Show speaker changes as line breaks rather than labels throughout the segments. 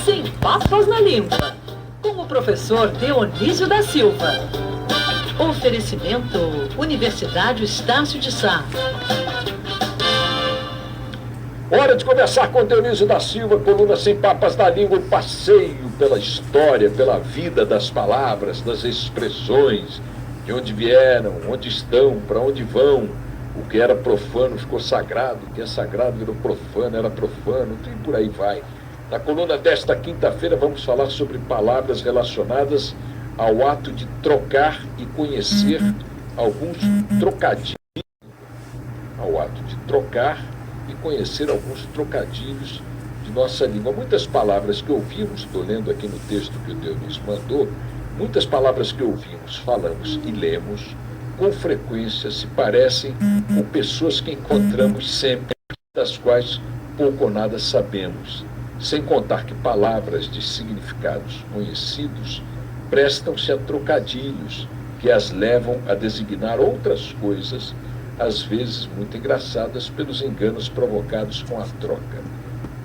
Sem Papas na Língua, com o professor Dionísio da Silva. Oferecimento Universidade Estácio de Sá.
Hora de conversar com Dionísio da Silva, coluna Sem Papas na Língua, um passeio pela história, pela vida das palavras, das expressões, de onde vieram, onde estão, para onde vão. O que era profano ficou sagrado, o que é sagrado virou profano, era profano, e por aí vai. Na coluna desta quinta-feira vamos falar sobre palavras relacionadas ao ato de trocar e conhecer alguns trocadilhos. Ao ato de trocar e conhecer alguns trocadilhos de nossa língua. Muitas palavras que ouvimos, estou lendo aqui no texto que o Dionísio mandou, muitas palavras que ouvimos, falamos e lemos, com frequência se parecem com pessoas que encontramos sempre, das quais pouco ou nada sabemos. Sem contar que palavras de significados conhecidos prestam-se a trocadilhos que as levam a designar outras coisas, às vezes muito engraçadas, pelos enganos provocados com a troca.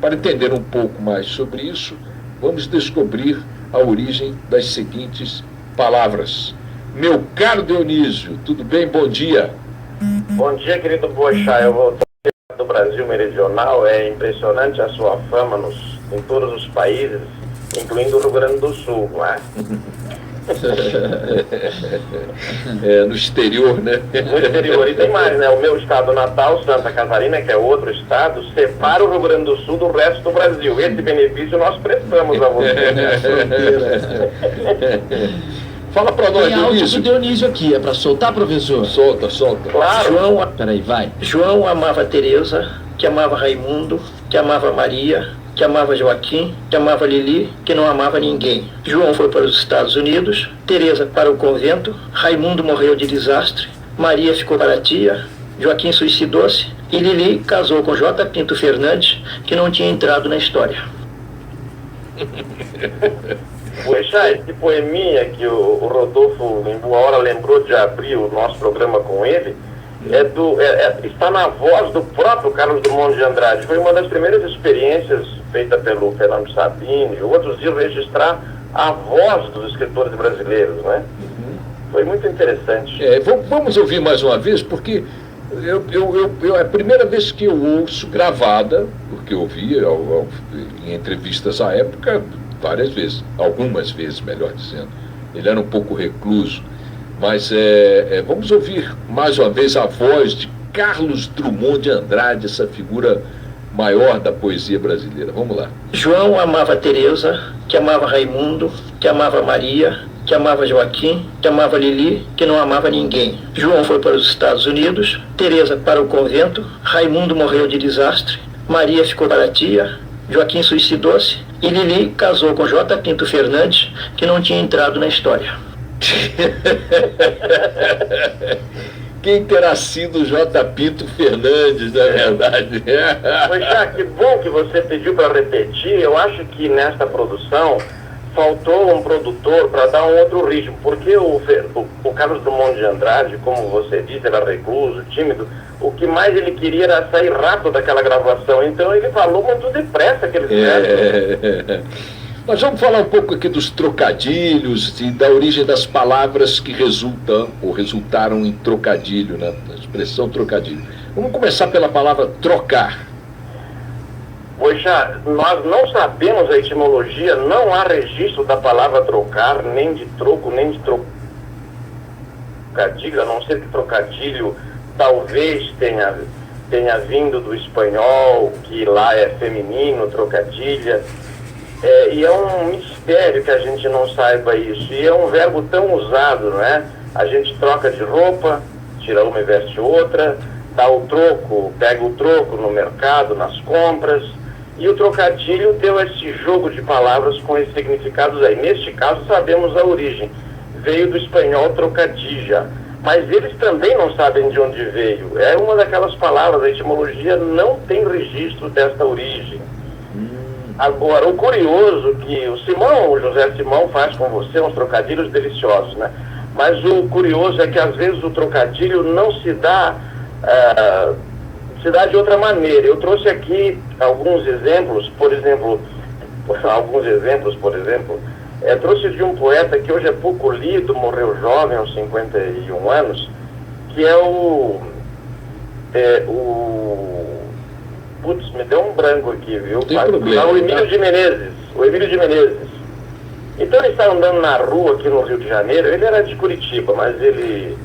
Para entender um pouco mais sobre isso, vamos descobrir a origem das seguintes palavras. Meu caro Dionísio, tudo bem? Bom dia.
Bom dia, querido Boixá. Eu vou do Brasil Meridional. É impressionante a sua fama em todos os países, incluindo o Rio Grande do Sul, não é?
No exterior, né?
No exterior. E tem mais, né? O meu estado natal, Santa Catarina, que é outro estado, separa o Rio Grande do Sul do resto do Brasil. Esse benefício nós prestamos a você.
Fala pra nós,
Tem áudio do
Dionísio.
Dionísio aqui, é pra soltar, professor?
Solta.
Claro.
Peraí, vai.
João amava Teresa, que amava Raimundo, que amava Maria, que amava Joaquim, que amava Lili, que não amava ninguém. João foi para os Estados Unidos, Teresa para o convento, Raimundo morreu de desastre, Maria ficou para a tia, Joaquim suicidou-se e Lili casou com J. Pinto Fernandes, que não tinha entrado na história.
Boixá, esse poeminha que o Rodolfo, em boa hora, lembrou de abrir o nosso programa com ele, está na voz do próprio Carlos Drummond de Andrade. Foi uma das primeiras experiências feita pelo Fernando Sabine e outros de registrar a voz dos escritores brasileiros, né? Foi muito interessante.
Vamos ouvir mais uma vez, porque é a primeira vez que eu ouço gravada, porque eu ouvi em entrevistas à época várias vezes, algumas vezes, melhor dizendo. Ele era um pouco recluso, mas vamos ouvir mais uma vez a voz de Carlos Drummond de Andrade, essa figura maior da poesia brasileira. Vamos lá.
João amava Teresa, que amava Raimundo, que amava Maria, que amava Joaquim, que amava Lili, que não amava ninguém. João foi para os Estados Unidos, Teresa para o convento, Raimundo morreu de desastre, Maria ficou para a tia, Joaquim suicidou-se e Lili casou com J. Pinto Fernandes, que não tinha entrado na história.
Quem terá sido J. Pinto Fernandes, na verdade?
Boixá, que bom que você pediu para repetir. Eu acho que nesta produção faltou um produtor para dar um outro ritmo, porque o Carlos Drummond de Andrade, como você disse, era recluso, tímido. O que mais ele queria era sair rápido daquela gravação, então ele falou muito depressa aquele versos.
Nós vamos falar um pouco aqui dos trocadilhos e da origem das palavras que resultam ou resultaram em trocadilho, né? Na expressão trocadilho. Vamos começar pela palavra trocar.
Boixá, nós não sabemos a etimologia, não há registro da palavra trocar, nem de troco, nem de trocadilho, a não ser que trocadilho talvez tenha vindo do espanhol, que lá é feminino, trocadilha. E é um mistério que a gente não saiba isso. E é um verbo tão usado, não é? A gente troca de roupa, tira uma e veste outra, dá o troco, pega o troco no mercado, nas compras. E o trocadilho deu esse jogo de palavras com esses significados aí. Neste caso, sabemos a origem. Veio do espanhol trocadilha. Mas eles também não sabem de onde veio. É uma daquelas palavras, a etimologia não tem registro desta origem. Agora, o curioso que o José Simão faz com você uns trocadilhos deliciosos, né? Mas o curioso é que às vezes o trocadilho não se dá de outra maneira. Eu trouxe aqui alguns exemplos, por exemplo, alguns exemplos, por exemplo, trouxe de um poeta que hoje é pouco lido, morreu jovem, aos 51 anos, que é Putz, me deu um branco aqui, viu?
Tem problema,
o Emílio de Menezes. O Emílio de Menezes. Então ele estava andando na rua aqui no Rio de Janeiro, ele era de Curitiba, mas ele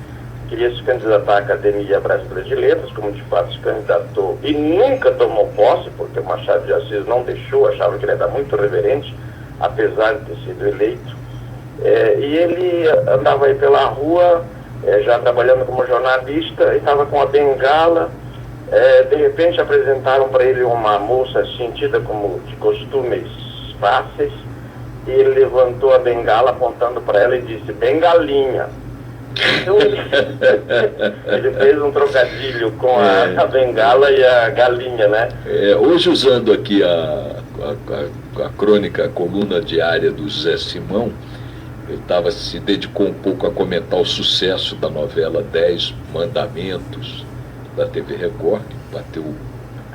queria se candidatar à Academia Brasileira de Letras, como de fato se candidatou e nunca tomou posse, porque o Machado de Assis não deixou, achava que ele era muito reverente, apesar de ter sido eleito. E ele andava aí pela rua, já trabalhando como jornalista, e estava com a bengala. De repente apresentaram para ele uma moça assim, tida como de costumes fáceis, e ele levantou a bengala apontando para ela e disse: bengalinha. Então ele fez um trocadilho com a bengala e a galinha, né?
Hoje, usando aqui a crônica, a coluna diária do Zé Simão, ele se dedicou um pouco a comentar o sucesso da novela 10 Mandamentos da TV Record, que bateu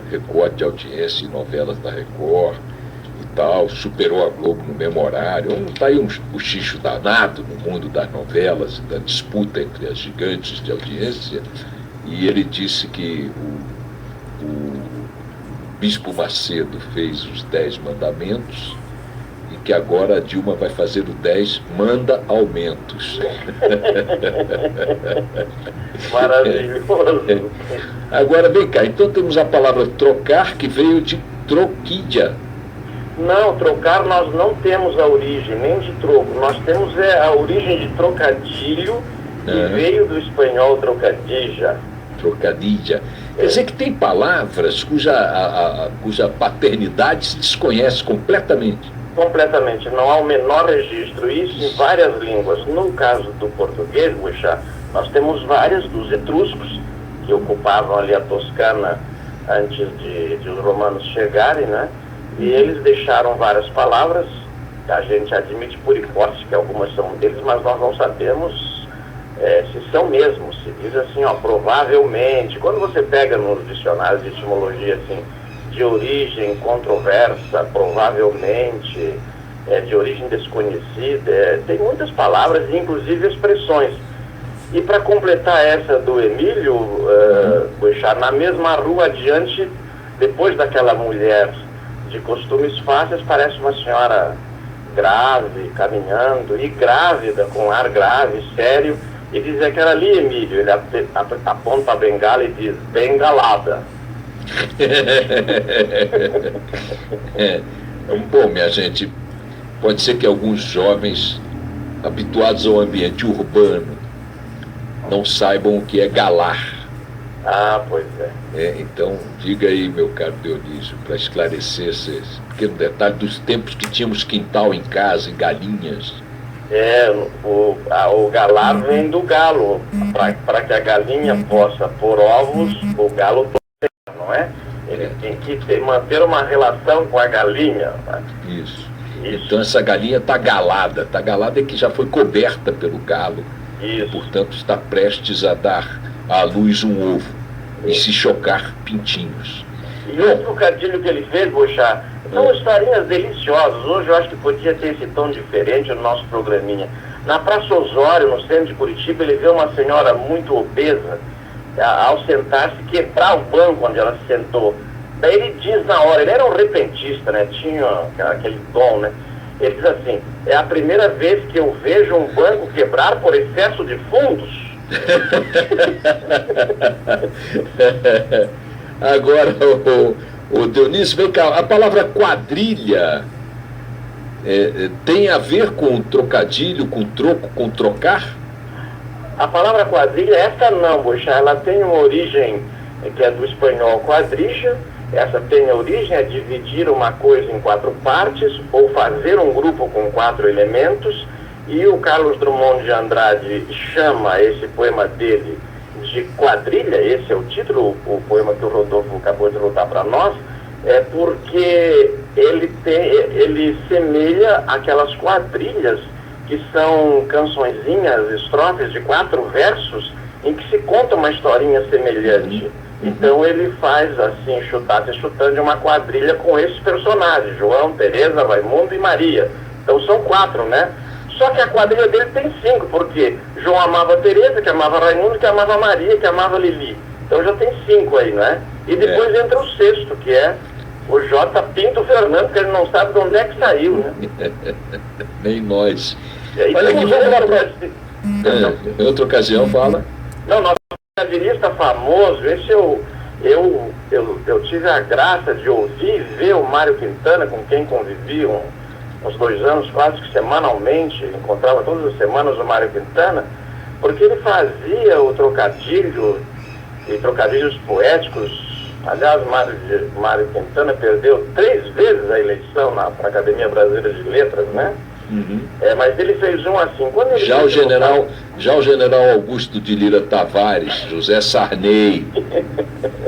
recorde de audiência em novelas da Record e tal, superou a Globo no mesmo horário. Está aí um bochicho danado no mundo das novelas, da disputa entre as gigantes de audiência, e ele disse que o Bispo Macedo fez os 10 mandamentos e que agora a Dilma vai fazer o 10 manda aumentos.
Maravilhoso.
Agora vem cá, então temos a palavra trocar, que veio de troquídia.
Não, trocar nós não temos a origem, nem de troco. Nós temos a origem de trocadilho, que veio do espanhol trocadilha.
Trocadilha. Quer dizer que tem palavras cuja paternidade se desconhece completamente.
Completamente, não há o menor registro. Isso em várias línguas. No caso do português, Boixá, nós temos várias dos etruscos, que ocupavam ali a Toscana antes de os romanos chegarem, né? E eles deixaram várias palavras, a gente admite por hipótese que algumas são deles, mas nós não sabemos se são mesmo. Se diz assim, provavelmente. Quando você pega nos dicionários de etimologia, assim, de origem controversa, provavelmente, de origem desconhecida, tem muitas palavras, inclusive expressões. E para completar essa do Emílio, na mesma rua adiante, depois daquela mulher de costumes fáceis, parece uma senhora grave, caminhando, e grávida, com ar grave, sério, e diz aquela ali, Emílio, ele aponta a bengala e diz, bengalada.
Bom, minha gente, pode ser que alguns jovens habituados ao ambiente urbano não saibam o que é galar.
Pois é.
Então, diga aí, meu caro Dionísio, para esclarecer esse pequeno detalhe dos tempos que tínhamos quintal em casa e galinhas.
O galar vem do galo. Para que a galinha possa pôr ovos, o galo não é? Ele tem que manter uma relação com a galinha.
Isso. Então essa galinha está galada. Está galada é que já foi coberta pelo galo.
Isso.
E, portanto, está prestes a dar à luz um ovo e se chocar pintinhos.
E o trocadilho que ele fez, Boixá, são historinhas deliciosas. Hoje eu acho que podia ter esse tom diferente no nosso programinha. Na Praça Osório, no centro de Curitiba, ele vê uma senhora muito obesa, ao sentar-se, quebrar o banco onde ela se sentou. Daí ele diz na hora, ele era um repentista, né? Tinha aquele dom, né? Ele diz assim, é a primeira vez que eu vejo um banco quebrar por excesso de fundos.
Agora, o Dionísio, vem cá, a palavra quadrilha tem a ver com trocadilho, com troco, com trocar?
A palavra quadrilha, essa não, Boixá, ela tem uma origem que é do espanhol quadrilha. Essa tem a origem, dividir uma coisa em 4 partes, ou fazer um grupo com 4 elementos, e o Carlos Drummond de Andrade chama esse poema dele de quadrilha, esse é o título, o poema que o Rodolfo acabou de voltar para nós, porque ele semelha aquelas quadrilhas que são cançõezinhas, estrofes de 4 versos, em que se conta uma historinha semelhante. Então ele faz assim, chutando uma quadrilha com esses personagens, João, Teresa, Raimundo e Maria. Então são 4, né? Só que a quadrilha dele tem 5, porque João amava Teresa, que amava Raimundo, que amava Maria, que amava Lili. Então já tem 5 aí, né? E depois entra o 6º, que é o J. Pinto Fernando, que ele não sabe de onde é que saiu, né?
Nem nós.
Olha aqui, vamos lá para...
Em outra ocasião, fala.
Não, nosso quadrilhista famoso, esse eu tive a graça de ouvir e ver o Mário Quintana, com quem convivi uns 2 anos, quase que semanalmente, encontrava todas as semanas o Mário Quintana, porque ele fazia o trocadilho, e trocadilhos poéticos. Aliás, Mário Quintana perdeu 3 vezes a eleição para a Academia Brasileira de Letras, né?
Uhum.
Mas ele fez um assim. Quando ele
já o general Augusto de Lira Tavares, José Sarney,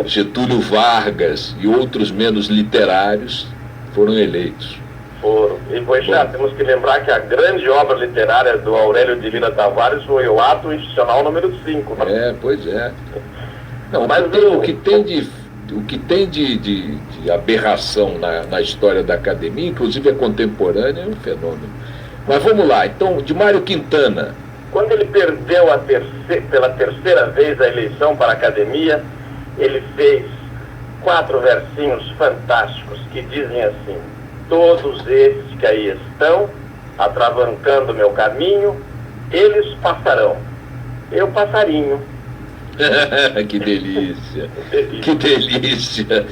Getúlio Vargas e outros menos literários foram eleitos.
Foram. E, pois já, temos que lembrar que a grande obra literária do Aurélio de Lira Tavares foi o Ato Institucional número 5. Né?
Pois é. Não,
mas
o que tem de aberração na história da academia, inclusive a contemporânea, é um fenômeno. Mas vamos lá, então, de Mário Quintana.
Quando ele perdeu pela terceira vez a eleição para a academia, ele fez 4 versinhos fantásticos que dizem assim: todos esses que aí estão, atravancando meu caminho, eles passarão. Eu passarinho.
Que delícia, que delícia.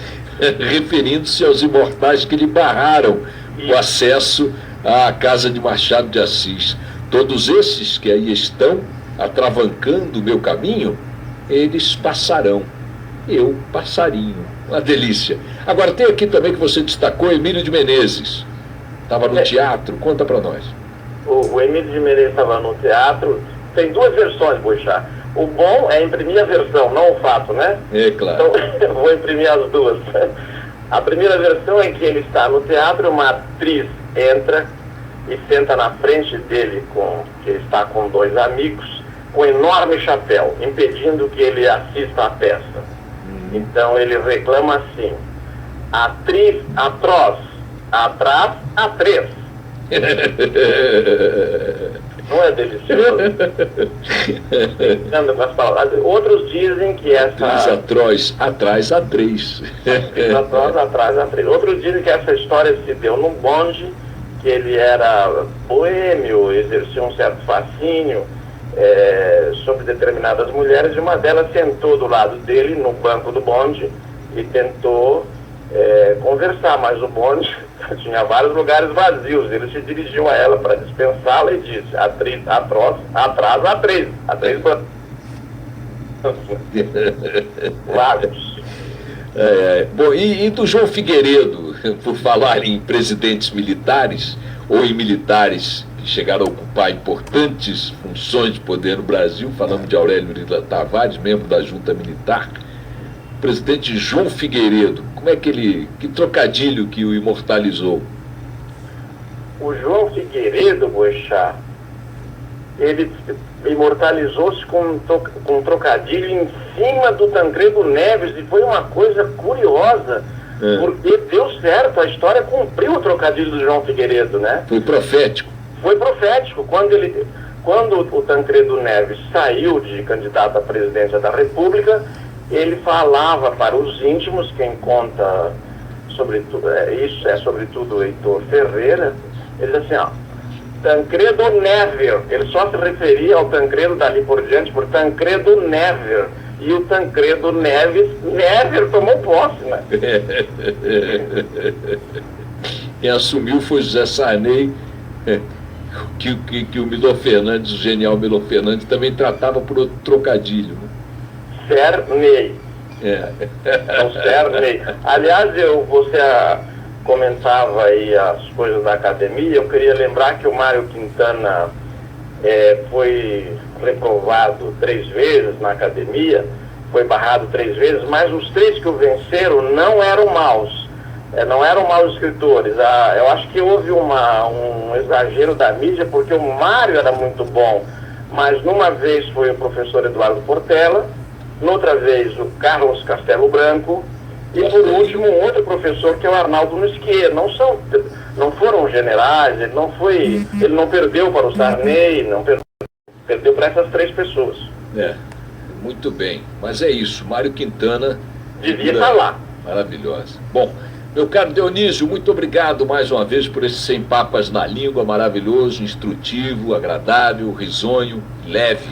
Referindo-se aos imortais que lhe barraram o acesso à casa de Machado de Assis. Todos esses que aí estão, atravancando o meu caminho, eles passarão. Eu, passarinho. Uma delícia. Agora tem aqui também que você destacou Emílio de Menezes. Estava no teatro, conta para nós.
O Emílio de Menezes estava no teatro. Tem 2 versões, Boixá. O bom é imprimir a versão, não o fato, né?
É, claro.
Então, eu vou imprimir as 2. A primeira versão é que ele está no teatro, uma atriz entra e senta na frente dele, que ele está com 2 amigos, com um enorme chapéu, impedindo que ele assista à peça. Então ele reclama assim: atriz atroz, atrás atriz. Não é delicioso? Pensando com as palavras. Outros dizem que essa...
Atriz atroz, atrás atriz.
Atriz atroz, atrás atriz. Outros dizem que essa história se deu num bonde, que ele era boêmio, exercia um certo fascínio sobre determinadas mulheres, e uma delas sentou do lado dele, no banco do bonde, e tentou conversar, mas o bonde tinha vários lugares vazios. Ele se dirigiu a ela para dispensá-la e disse: atriz atroz, atrás atriz. Atriz Lagos.
Bom, e do João Figueiredo, por falar em presidentes militares, ou em militares que chegaram a ocupar importantes funções de poder no Brasil, falamos de Aurélio Lira Tavares, membro da Junta Militar, o presidente João Figueiredo, como é que trocadilho que o imortalizou?
O João Figueiredo, Boixá, ele imortalizou-se com um trocadilho em cima do Tancredo Neves, e foi uma coisa curiosa, porque deu certo, a história cumpriu o trocadilho do João Figueiredo, né?
Foi profético.
Foi profético. Quando o Tancredo Neves saiu de candidato à presidência da República, ele falava para os íntimos, quem conta sobretudo, isso é sobretudo o Heitor Ferreira, ele diz assim, ó: Tancredo Never. Ele só se referia ao Tancredo dali por diante por Tancredo Never. E o Tancredo Neves Never tomou posse, né?
Quem assumiu foi José Sarney, que o Milor Fernandes, o genial Milor Fernandes, também tratava por outro trocadilho.
Sarney. Então, Sarney. Aliás, você comentava aí as coisas da academia. Eu queria lembrar que o Mário Quintana foi reprovado 3 vezes na academia, foi barrado 3 vezes, mas os 3 que o venceram não eram maus. Não eram maus escritores. Eu acho que houve um exagero da mídia, porque o Mário era muito bom, mas numa vez foi o professor Eduardo Portela, noutra vez o Carlos Castelo Branco, e por último um outro professor que é o Arnaldo Nisquier. Não foram generais, ele não perdeu para o Sarney, não perdeu para essas 3 pessoas.
Muito bem, mas é isso, Mário Quintana
devia estar lá.
Maravilhosa. Bom, meu caro Dionísio, muito obrigado mais uma vez por esse Sem Papas na Língua maravilhoso, instrutivo, agradável, risonho, leve.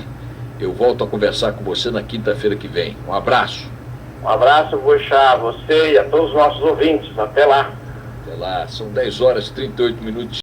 Eu volto a conversar com você na quinta-feira que vem. Um abraço.
Um abraço, Boixá, a você e a todos os nossos ouvintes. Até lá.
Até lá, são 10 horas e 38 minutos.